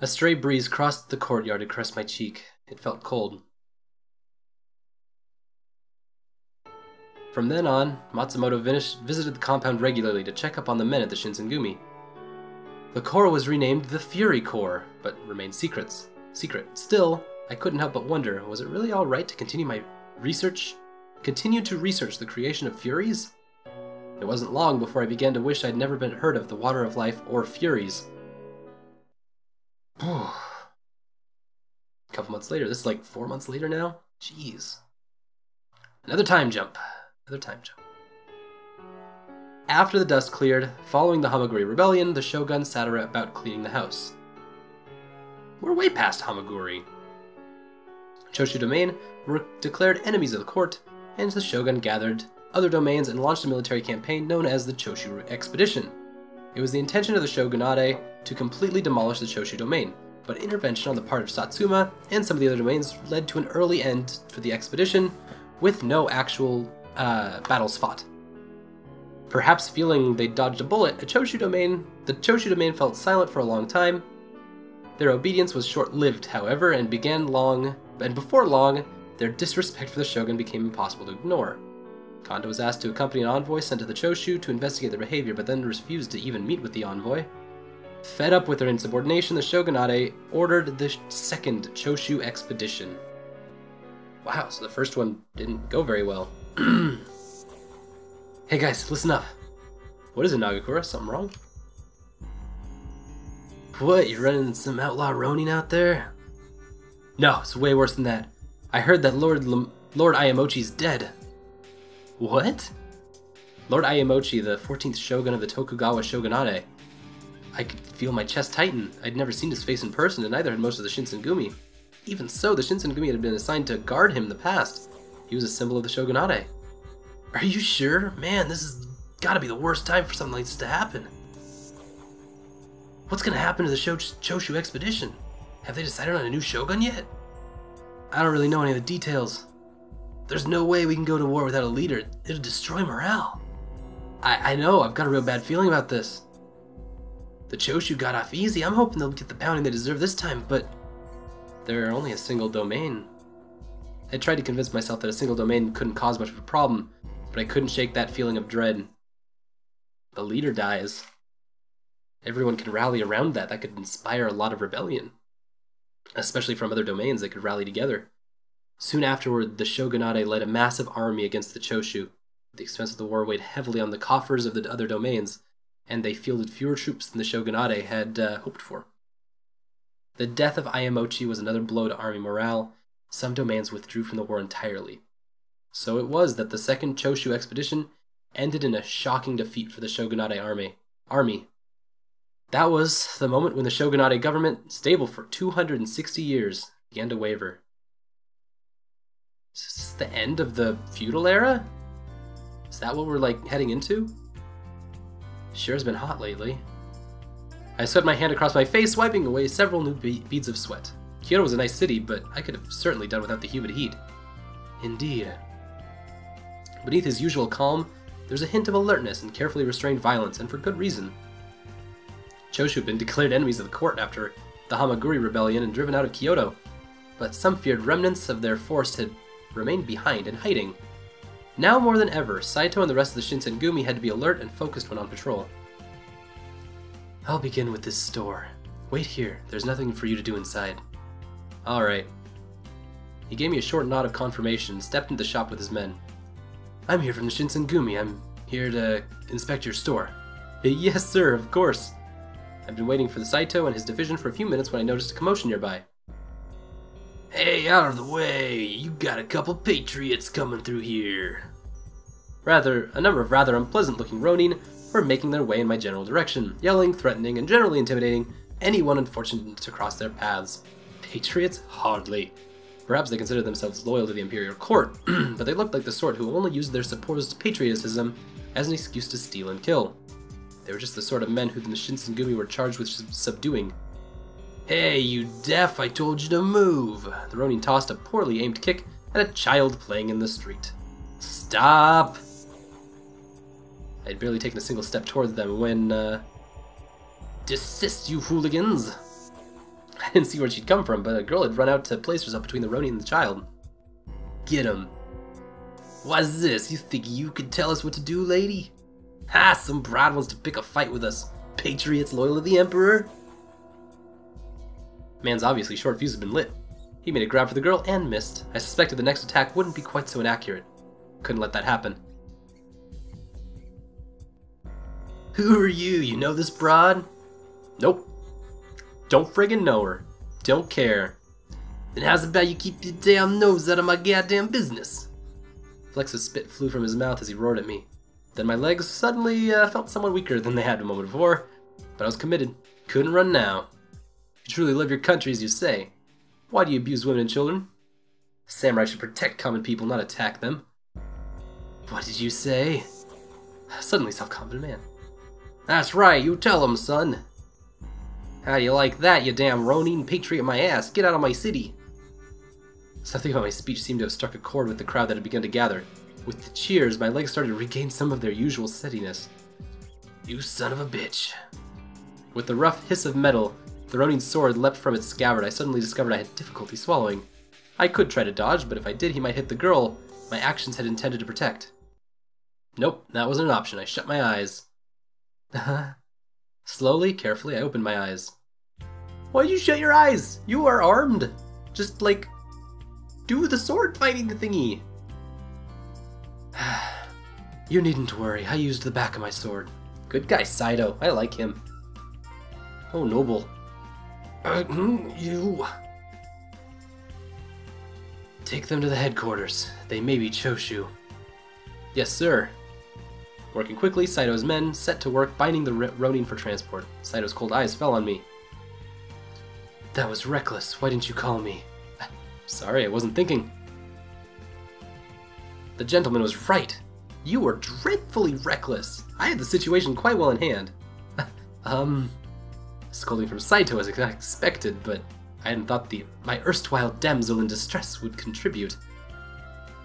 A stray breeze crossed the courtyard and caressed my cheek. It felt cold. From then on, Matsumoto visited the compound regularly to check up on the men at the Shinsengumi. The corps was renamed the Fury Corps, but remained secret. Still, I couldn't help but wonder, was it really alright to continue to research the creation of Furies? It wasn't long before I began to wish I'd never been heard of the Water of Life or Furies. A couple months later, this is like 4 months later now? Jeez. Another time jump. After the dust cleared, following the Hamaguri Rebellion, the Shogun set about cleaning the house. We're way past Hamaguri. Choshu domain were declared enemies of the court, and the Shogun gathered other domains and launched a military campaign known as the Choshu Expedition. It was the intention of the shogunate to completely demolish the Choshu domain, but intervention on the part of Satsuma and some of the other domains led to an early end for the expedition, with no actual battles fought. Perhaps feeling they dodged a bullet, the Choshu domain felt silent for a long time. Their obedience was short-lived, however, and before long, their disrespect for the shogun became impossible to ignore. Kondo was asked to accompany an envoy sent to the Choshu to investigate their behavior, but then refused to even meet with the envoy. Fed up with their insubordination, the shogunate ordered the second Choshu expedition. Wow, so the first one didn't go very well. Hey guys, listen up. What is it, Nagakura? Something wrong? What, you running some outlaw Ronin out there? No, it's way worse than that. I heard that Lord Ayamochi's dead. What? Lord Ayamochi, the 14th shogun of the Tokugawa shogunate. I could feel my chest tighten. I'd never seen his face in person, and neither had most of the Shinsengumi. Even so, the Shinsengumi had been assigned to guard him in the past. He was a symbol of the shogunate. Are you sure? Man, this has gotta be the worst time for something like this to happen. What's gonna happen to the Choshu expedition? Have they decided on a new shogun yet? I don't really know any of the details. There's no way we can go to war without a leader. It'll destroy morale. I know, I've got a real bad feeling about this. The Choshu got off easy. I'm hoping they'll get the pounding they deserve this time, but they're only a single domain. I tried to convince myself that a single domain couldn't cause much of a problem, but I couldn't shake that feeling of dread. The leader dies. Everyone can rally around that. That could inspire a lot of rebellion. Especially from other domains that could rally together. Soon afterward, the shogunate led a massive army against the Choshu. The expense of the war weighed heavily on the coffers of the other domains, and they fielded fewer troops than the shogunate had hoped for. The death of Ayamochi was another blow to army morale. Some domains withdrew from the war entirely. So it was that the second Choshu expedition ended in a shocking defeat for the shogunate army. That was the moment when the shogunate government, stable for 260 years, began to waver. Is this the end of the feudal era? Is that what we're heading into? Sure has been hot lately. I swept my hand across my face, wiping away several new beads of sweat. Kyoto was a nice city, but I could have certainly done without the humid heat. Indeed. Beneath his usual calm, there's a hint of alertness and carefully restrained violence, and for good reason. Choshu had been declared enemies of the court after the Hamaguri Rebellion and driven out of Kyoto, but some feared remnants of their force had remained behind and hiding. Now more than ever, Saito and the rest of the Shinsengumi had to be alert and focused when on patrol. I'll begin with this store. Wait here, there's nothing for you to do inside. Alright. He gave me a short nod of confirmation and stepped into the shop with his men. I'm here from the Shinsengumi. I'm here to inspect your store. Yes, sir, of course. I've been waiting for the Saito and his division for a few minutes when I noticed a commotion nearby. Hey, out of the way! You got a couple patriots coming through here. A number of rather unpleasant-looking Ronin were making their way in my general direction, yelling, threatening, and generally intimidating anyone unfortunate to cross their paths. Patriots? Hardly. Perhaps they considered themselves loyal to the imperial court, but they looked like the sort who only used their supposed patriotism as an excuse to steal and kill. They were just the sort of men who the Shinsengumi were charged with subduing. Hey, you deaf, I told you to move! The Ronin tossed a poorly aimed kick at a child playing in the street. Stop! I had barely taken a single step towards them when, Desist, you hooligans! I didn't see where she'd come from, but a girl had run out to place herself between the Ronin and the child. Get him. What's this? You think you could tell us what to do, lady? Ha! Some broad wants to pick a fight with us. Patriots loyal to the Emperor? Man's obviously short fuse had been lit. He made a grab for the girl and missed. I suspected the next attack wouldn't be quite so inaccurate. Couldn't let that happen. Who are you? You know this broad? Nope. Don't friggin' know her. Don't care. Then how's about you keep your damn nose out of my goddamn business? Flecks of spit flew from his mouth as he roared at me. Then my legs suddenly felt somewhat weaker than they had a moment before, but I was committed. Couldn't run now. You truly love your country as you say. Why do you abuse women and children? Samurai should protect common people, not attack them. What did you say? Suddenly self-confident man. That's right, you tell him, son. How do you like that, you damn Ronin patriot my ass? Get out of my city. Something about my speech seemed to have struck a chord with the crowd that had begun to gather. With the cheers, my legs started to regain some of their usual steadiness. You son of a bitch. With the rough hiss of metal, the Ronin's sword leapt from its scabbard. I suddenly discovered I had difficulty swallowing. I could try to dodge, but if I did, he might hit the girl my actions had intended to protect. Nope, that wasn't an option. I shut my eyes. Slowly, carefully, I opened my eyes. Why'd you shut your eyes? You are armed. Just, like, do the sword fighting thingy. You needn't worry. I used the back of my sword. Good guy, Saito. I like him. Oh, noble. You... Take them to the headquarters. They may be Choshu. Yes, sir. Working quickly, Saito's men set to work binding the Ronin for transport. Saito's cold eyes fell on me. That was reckless. Why didn't you call me? Sorry, I wasn't thinking. The gentleman was right. You were dreadfully reckless. I had the situation quite well in hand. Scolding from Saito was expected, but I hadn't thought my erstwhile damsel in distress would contribute.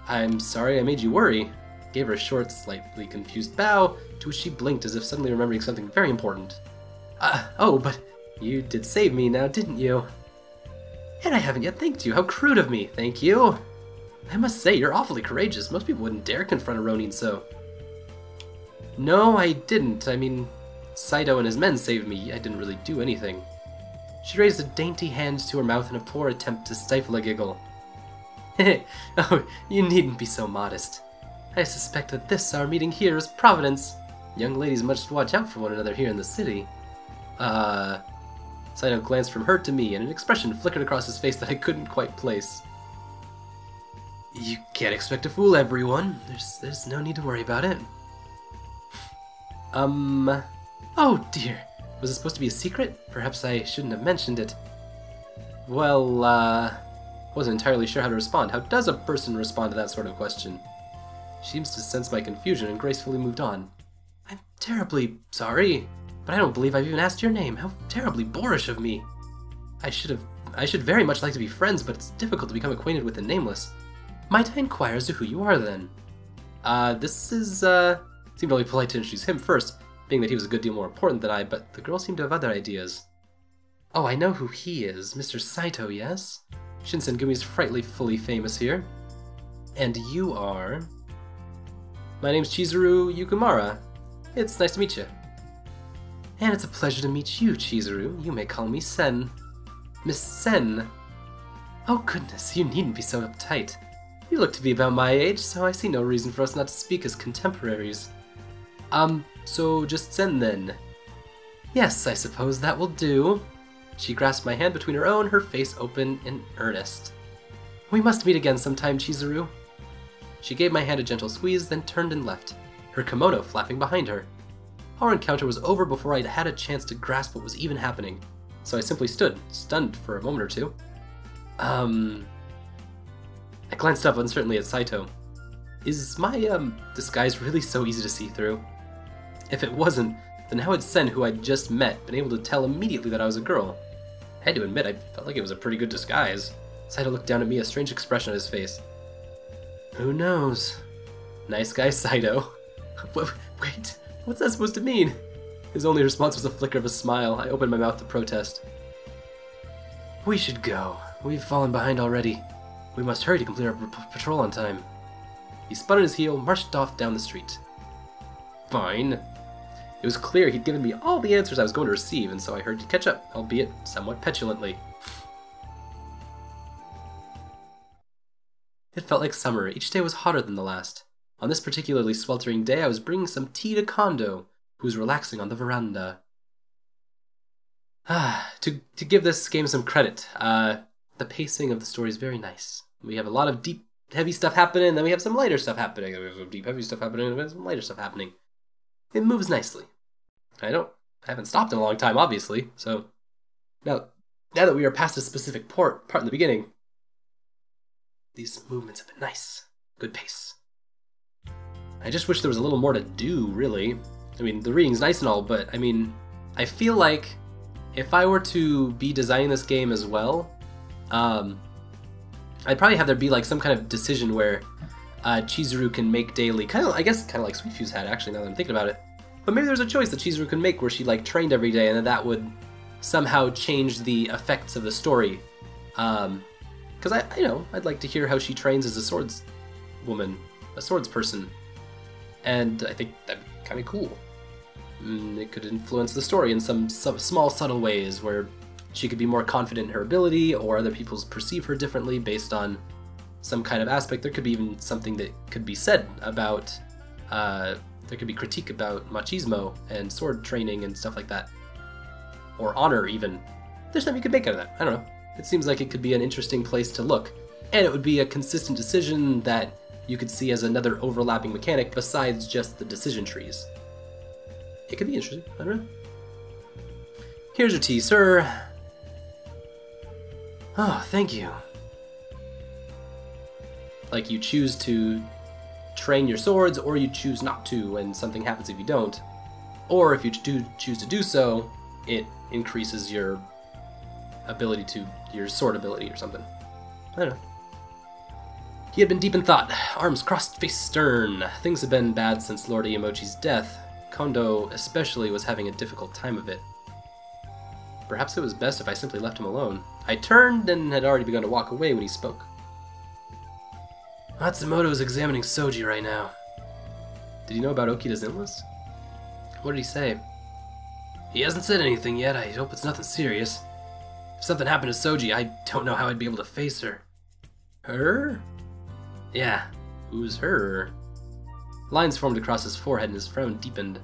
I'm sorry I made you worry. Gave her a short, slightly confused bow, to which she blinked as if suddenly remembering something very important. Oh, but you did save me now, didn't you? And I haven't yet thanked you. How crude of me. Thank you. I must say, you're awfully courageous. Most people wouldn't dare confront a Ronin so. No, I didn't. I mean, Saito and his men saved me. I didn't really do anything. She raised a dainty hand to her mouth in a poor attempt to stifle a giggle. Oh, you needn't be so modest. I suspect that this, our meeting here, is Providence. Young ladies must watch out for one another here in the city. Saito glanced from her to me, and an expression flickered across his face that I couldn't quite place. You can't expect to fool everyone. There's no need to worry about it. Oh dear. Was it supposed to be a secret? Perhaps I shouldn't have mentioned it. Well, wasn't entirely sure how to respond. How does a person respond to that sort of question? She seems to sense my confusion and gracefully moved on. I'm terribly sorry, but I don't believe I've even asked your name. How terribly boorish of me. I should very much like to be friends, but it's difficult to become acquainted with the nameless. Might I inquire as to who you are, then? This is, seemed really polite to introduce him first, being that he was a good deal more important than I, but the girl seemed to have other ideas. Oh, I know who he is. Mr. Saito, yes? Shinsengumi's frightfully famous here. And you are... My name's Chizuru Yukumara. It's nice to meet you. And it's a pleasure to meet you, Chizuru. You may call me Sen. Miss Sen. Oh goodness, you needn't be so uptight. You look to be about my age, so I see no reason for us not to speak as contemporaries. So just Sen then. Yes, I suppose that will do. She grasped my hand between her own, her face open in earnest. We must meet again sometime, Chizuru. She gave my hand a gentle squeeze, then turned and left, her kimono flapping behind her. Our encounter was over before I'd had a chance to grasp what was even happening, so I simply stood, stunned for a moment or two. I glanced up uncertainly at Saito. Is my, disguise really so easy to see through? If it wasn't, then how had Sen, who I'd just met, been able to tell immediately that I was a girl? I had to admit, I felt like it was a pretty good disguise. Saito looked down at me, a strange expression on his face. Who knows? Nice guy, Saito. Wait, what's that supposed to mean? His only response was a flicker of a smile. I opened my mouth to protest. We should go. We've fallen behind already. We must hurry to complete our patrol on time. He spun on his heel, marched off down the street. Fine. It was clear he'd given me all the answers I was going to receive, and so I hurried to catch up, albeit somewhat petulantly. It felt like summer. Each day was hotter than the last. On this particularly sweltering day, I was bringing some tea to Kondo, who was relaxing on the veranda. To give this game some credit, the pacing of the story is very nice. We have a lot of deep, heavy stuff happening, and then we have some lighter stuff happening. We have some deep, heavy stuff happening, and we have some lighter stuff happening. It moves nicely. I haven't stopped in a long time, obviously, so now that we are past a specific part in the beginning, these movements have been nice. Good pace. I just wish there was a little more to do, really. I mean, the reading's nice and all, but, I mean, I feel like if I were to be designing this game as well, I'd probably have there be like some kind of decision where Chizuru can make daily, kind of like Sweet Fuse had, actually, now that I'm thinking about it. But maybe there's a choice that Chizuru can make where she like trained every day, and that would somehow change the effects of the story. Because I'd like to hear how she trains as a swords woman, a swords person, and I think that'd be kind of cool. It could influence the story in some small, subtle ways where she could be more confident in her ability, or other people perceive her differently based on some kind of aspect. There could be even something that could be said about, there could be critique about machismo and sword training and stuff like that. Or honor, even. There's something you could make out of that. I don't know. It seems like it could be an interesting place to look. And it would be a consistent decision that you could see as another overlapping mechanic besides just the decision trees. It could be interesting. I don't know. Here's your tea, sir. Oh, thank you. Like you choose to train your swords, or you choose not to, and something happens if you don't. Or if you do choose to do so, it increases your ability to, your sword ability or something. I don't know. He had been deep in thought, arms crossed, face stern. Things had been bad since Lord Iamochi's death. Kondo especially was having a difficult time of it. Perhaps it was best if I simply left him alone. I turned and had already begun to walk away when he spoke. Matsumoto is examining Soji right now. Did he know about Okida's illness? What did he say? He hasn't said anything yet. I hope it's nothing serious. If something happened to Soji, I don't know how I'd be able to face her. Her? Yeah, who's her? Lines formed across his forehead and his frown deepened.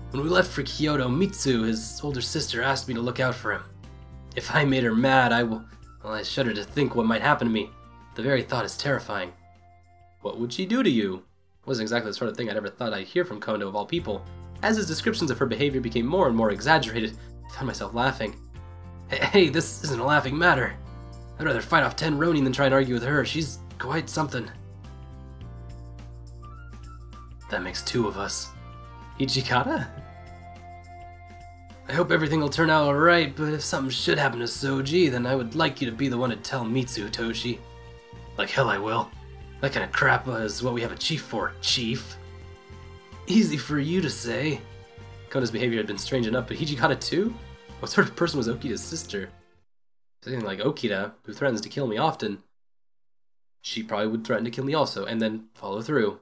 When we left for Kyoto, Mitsu, his older sister, asked me to look out for him. If I made her mad, I shudder to think what might happen to me. The very thought is terrifying. What would she do to you? Wasn't exactly the sort of thing I'd ever thought I'd hear from Kondo of all people. As his descriptions of her behavior became more and more exaggerated, I found myself laughing. Hey, this isn't a laughing matter. I'd rather fight off 10 Ronin than try and argue with her. She's quite something. That makes 2 of us. Ichikata? I hope everything will turn out alright, but if something should happen to Soji, then I would like you to be the one to tell Mitsu, Toshi. Like hell I will. That kind of crap is what we have a chief for, Chief. Easy for you to say. Kondo's behavior had been strange enough, but Hijikata too? What sort of person was Okida's sister? Something like Okida, who threatens to kill me often. She probably would threaten to kill me also, and then follow through.